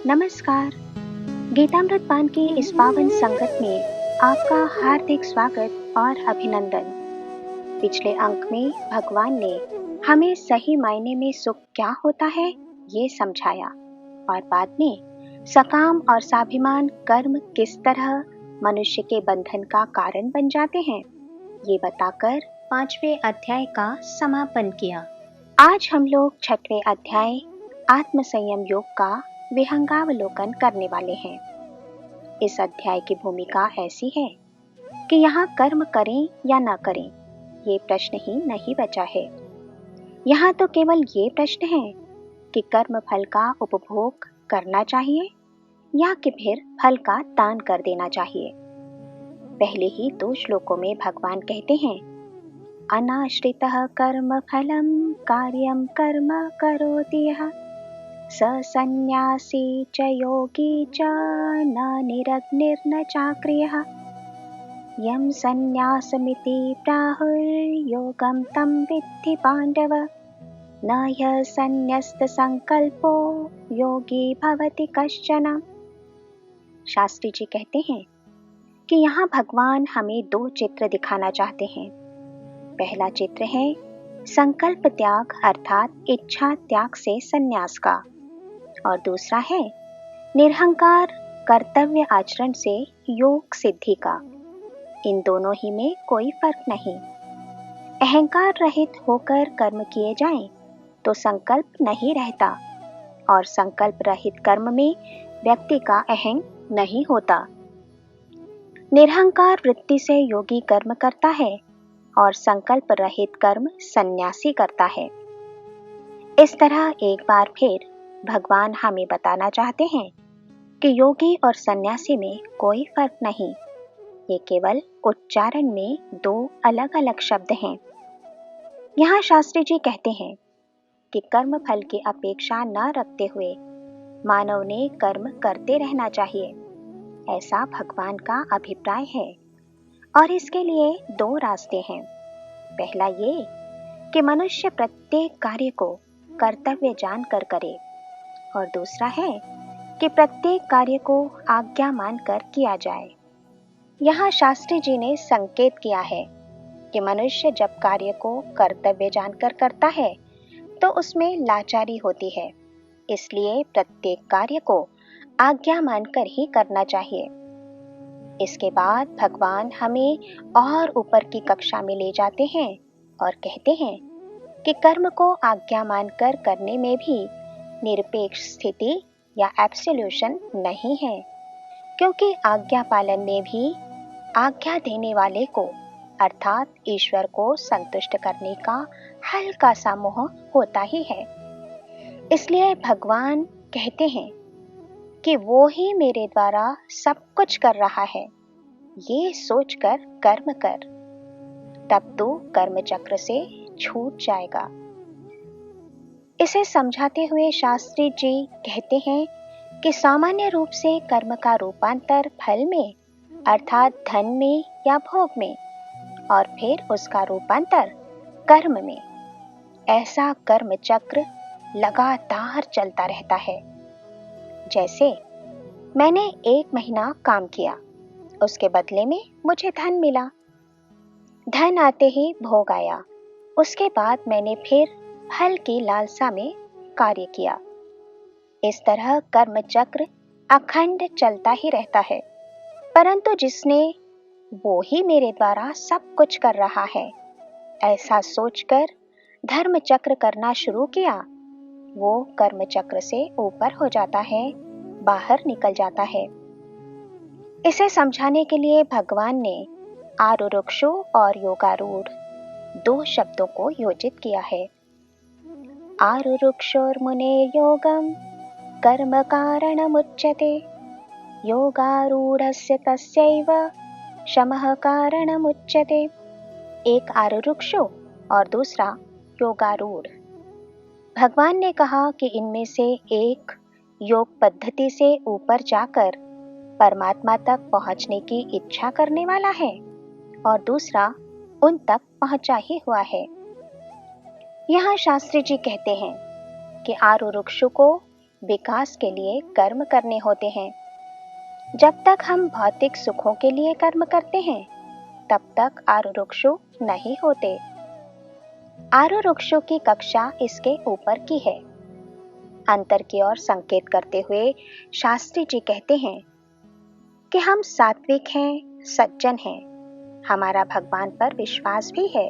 नमस्कार। गीतामृत पान की इस पावन संगत में आपका हार्दिक स्वागत और अभिनंदन। पिछले अंक में भगवान ने हमें सही मायने में सुख क्या होता है ये समझाया और बाद में सकाम और स्वाभिमान कर्म किस तरह मनुष्य के बंधन का कारण बन जाते हैं ये बताकर 5वें अध्याय का समापन किया। आज हम लोग 6वें अध्याय आत्म संयम योग का विहंगावलोकन करने वाले हैं। इस अध्याय की भूमिका ऐसी है कि यहाँ कर्म करें या न करें ये प्रश्न ही नहीं बचा है। यहाँ तो केवल ये प्रश्न है कि कर्म फल का उपभोग करना चाहिए या कि फिर फल का दान कर देना चाहिए। पहले ही 2 श्लोकों में भगवान कहते हैं, अनाश्रितः कर्म फलम कार्यम कर्म करोति यः स सन्न्यासी च योगी च न निरग्निर्न चाक्रियः यं सन्न्यासमिति प्राहुर्योगं तं विद्धि पाण्डव न ह्यः सन्न्यस्तसंकल्पो योगी भवति कश्चन। शास्त्री जी कहते हैं कि यहाँ भगवान हमें 2 चित्र दिखाना चाहते हैं। पहला चित्र है संकल्प त्याग अर्थात इच्छा त्याग से संन्यास का और दूसरा है निरहंकार कर्तव्य आचरण से योग सिद्धि का। इन दोनों ही में कोई फर्क नहीं। अहंकार रहित होकर कर्म किए जाएं तो संकल्प नहीं रहता और संकल्प रहित कर्म में व्यक्ति का अहं नहीं होता। निरहंकार वृत्ति से योगी कर्म करता है और संकल्प रहित कर्म सन्यासी करता है। इस तरह एक बार फिर भगवान हमें बताना चाहते हैं कि योगी और सन्यासी में कोई फर्क नहीं। ये केवल उच्चारण में 2 अलग अलग शब्द हैं। यहाँ शास्त्री जी कहते हैं कि कर्म फल की अपेक्षा न रखते हुए मानव ने कर्म करते रहना चाहिए, ऐसा भगवान का अभिप्राय है और इसके लिए 2 रास्ते हैं। पहला ये कि मनुष्य प्रत्येक कार्य को कर्तव्य जानकर करे और दूसरा है कि प्रत्येक कार्य को आज्ञा मानकर किया जाए। यहाँ शास्त्री जी ने संकेत किया है कि मनुष्य जब कार्य को कर्तव्य जानकर करता है तो उसमें लाचारी होती है, इसलिए प्रत्येक कार्य को आज्ञा मानकर ही करना चाहिए। इसके बाद भगवान हमें और ऊपर की कक्षा में ले जाते हैं और कहते हैं कि कर्म को आज्ञा मानकर करने में भी निरपेक्ष स्थिति या एब्सोल्यूशन नहीं है, क्योंकि आज्ञा पालन में भी आज्ञा देने वाले को अर्थात ईश्वर को संतुष्ट करने का हल्का सा मोह होता ही है। इसलिए भगवान कहते हैं कि वो ही मेरे द्वारा सब कुछ कर रहा है, ये सोचकर कर्म कर, तब तू कर्म चक्र से छूट जाएगा। इसे समझाते हुए शास्त्री जी कहते हैं कि सामान्य रूप से कर्म का रूपांतर फल में अर्थात धन में या भोग में और फिर उसका रूपांतर कर्म में, ऐसा कर्म चक्र लगातार चलता रहता है। जैसे मैंने 1 महीना काम किया, उसके बदले में मुझे धन मिला, धन आते ही भोग आया, उसके बाद मैंने फिर फल की लालसा में कार्य किया। इस तरह कर्म चक्र अखंड चलता ही रहता है, परंतु जिसने वो ही मेरे द्वारा सब कुछ कर रहा है ऐसा सोचकर धर्म चक्र करना शुरू किया, वो कर्म चक्र से ऊपर हो जाता है, बाहर निकल जाता है। इसे समझाने के लिए भगवान ने आरुरुक्षु और योगारूढ़ 2 शब्दों को योजित किया है। आरुरुक्षोर्मुने योगम कर्म कारणमुच्यते योगारूढ़स्य तस्यैव शमः कारणमुच्यते। एक आरुरुक्षु और दूसरा योगारूढ़। भगवान ने कहा कि इनमें से एक योग पद्धति से ऊपर जाकर परमात्मा तक पहुंचने की इच्छा करने वाला है और दूसरा उन तक पहुंचा ही हुआ है। यहाँ शास्त्री जी कहते हैं कि आरुरुक्षु को विकास के लिए कर्म करने होते हैं। जब तक हम भौतिक सुखों के लिए कर्म करते हैं, तब तक आरुरुक्षु नहीं होते। आरुरुक्षु की कक्षा इसके ऊपर की है। अंतर की ओर संकेत करते हुए शास्त्री जी कहते हैं कि हम सात्विक हैं, सज्जन हैं, हमारा भगवान पर विश्वास भी है,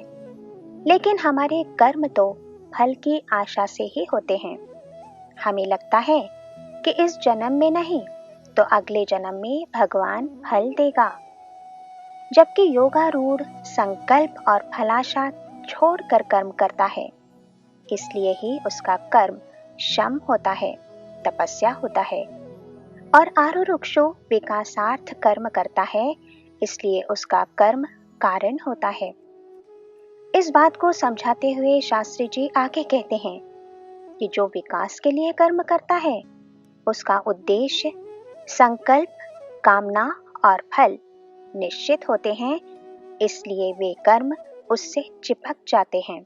लेकिन हमारे कर्म तो फल की आशा से ही होते हैं। हमें लगता है कि इस जन्म में नहीं तो अगले जन्म में भगवान फल देगा, जबकि योगारूढ़ संकल्प और फलाशा छोड़कर कर्म करता है। इसलिए ही उसका कर्म शम होता है, तपस्या होता है, और आरुरुक्षु विकासार्थ कर्म करता है, इसलिए उसका कर्म कारण होता है। इस बात को समझाते हुए शास्त्री जी आगे कहते हैं कि जो विकास के लिए कर्म करता है, उसका उद्देश्य, संकल्प, कामना और फल निश्चित होते हैं, इसलिए वे कर्म उससे चिपक जाते हैं,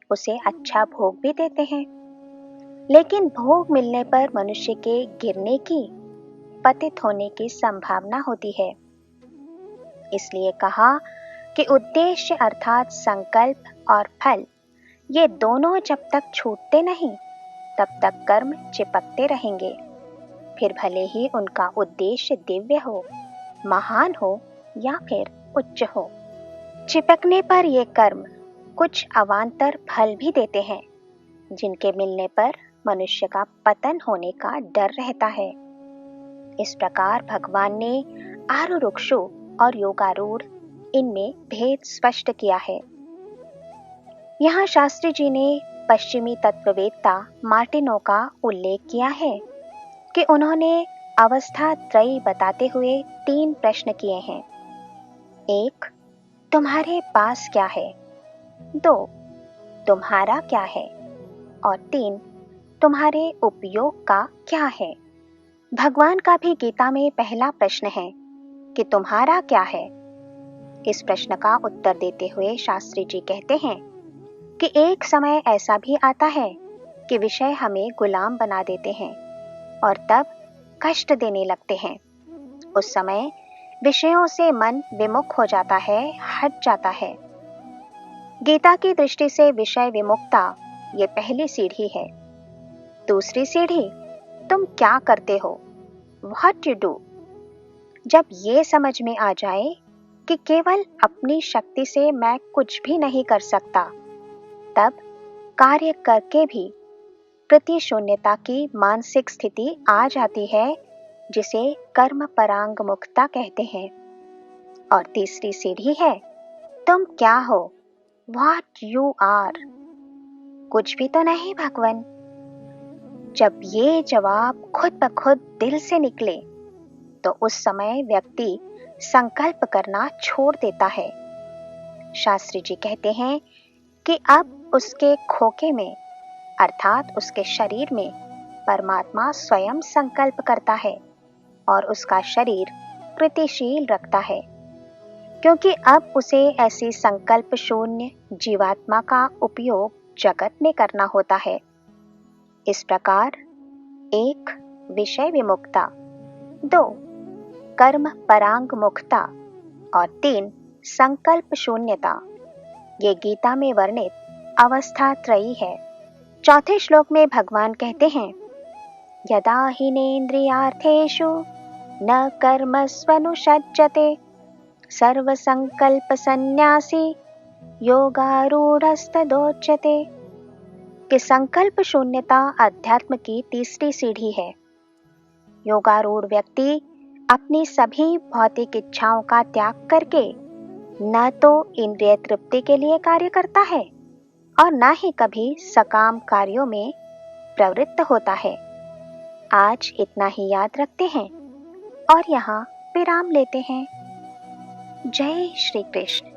उसे अच्छा भोग भी देते हैं। लेकिन भोग मिलने पर मनुष्य के गिरने की, पतित होने की संभावना होती है। इसलिए कहा कि उद्देश्य अर्थात संकल्प और फल, ये दोनों जब तक छूटते नहीं, तब तक कर्म चिपकते रहेंगे। फिर भले ही उनका उद्देश्य दिव्य हो, महान हो या फिर उच्च हो। चिपकने पर ये कर्म कुछ अवान्तर फल भी देते हैं, जिनके मिलने पर मनुष्य का पतन होने का डर रहता है। इस प्रकार भगवान ने आरुरुक्षु और योगारूढ़ इनमें भेद स्पष्ट किया है। यहाँ शास्त्री जी ने पश्चिमी तत्ववेत्ता मार्टिनो का उल्लेख किया है कि उन्होंने अवस्था त्रयी बताते हुए 3 प्रश्न किए हैं। 1. तुम्हारे पास क्या है? 2. तुम्हारा क्या है? और 3. तुम्हारे उपयोग का क्या है? भगवान का भी गीता में पहला प्रश्न है कि तुम्हारा क्या है? इस प्रश्न का उत्तर देते हुए शास्त्री जी कहते हैं कि एक समय ऐसा भी आता है कि विषय हमें गुलाम बना देते हैं और तब कष्ट देने लगते हैं। उस समय विषयों से मन विमुख हो जाता है, हट जाता है। गीता की दृष्टि से विषय विमुक्ता ये पहली सीढ़ी है। दूसरी सीढ़ी, तुम क्या करते हो? What you do? जब ये समझ में आ जाए कि केवल अपनी शक्ति से मैं कुछ भी नहीं कर सकता, तब कार्य करके भी प्रतिशून्यता की मानसिक स्थिति आ जाती है, जिसे कर्म परांग मुक्ता कहते हैं। और तीसरी सीढ़ी है, तुम क्या हो? What you are? कुछ भी तो नहीं भगवान। जब ये जवाब खुद ब खुद दिल से निकले, तो उस समय व्यक्ति संकल्प करना छोड़ देता है। शास्त्री जी कहते हैं कि अब उसके खोखे में अर्थात उसके शरीर में परमात्मा स्वयं संकल्प करता है और उसका शरीर कृतिशील रखता है, क्योंकि अब उसे ऐसी संकल्प शून्य जीवात्मा का उपयोग जगत में करना होता है। इस प्रकार 1. विषय विमुक्ता, 2. कर्म परांग मुक्ता और 3. संकल्प शून्यता, ये गीता में वर्णित अवस्था त्रयी है। चौथे श्लोक में भगवान कहते हैं, यदा हीनेन्द्रियार्थेषु न कर्मस्वनुषज्जते सर्वसंकल्प सन्यासी योगारूढ़स्तदोच्यते, कि संकल्प शून्यता अध्यात्म की तीसरी सीढ़ी है। योगारूढ़ व्यक्ति अपनी सभी भौतिक इच्छाओं का त्याग करके न तो इंद्रिय तृप्ति के लिए कार्य करता है और न ही कभी सकाम कार्यों में प्रवृत्त होता है। आज इतना ही याद रखते हैं और यहाँ विराम लेते हैं। जय श्री कृष्ण।